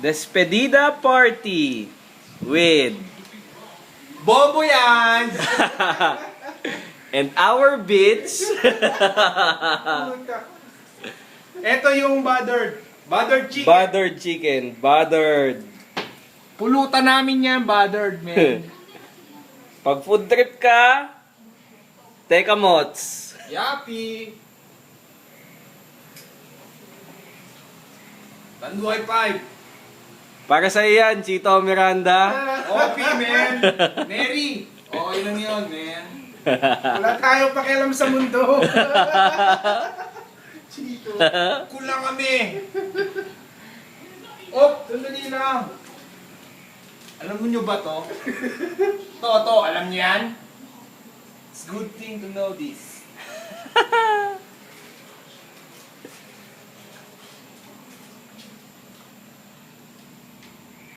Despedida party with Bobo yan! and our bitch. Ito yung buttered. Buttered chicken. Buttered chicken. Buttered. Pulutan namin yan, buttered, man. Pag food trip ka, teka mots. Yappy! Tanduay 5. Para sa iyan, Chito Miranda. OP, man. Mary. Okay lang yun, man. Wala tayong pakialam sa mundo. Chito. Kulang kami. Sandali lang. Alam mo nyo ba to? To, alam niyo yan? It's good thing to know this.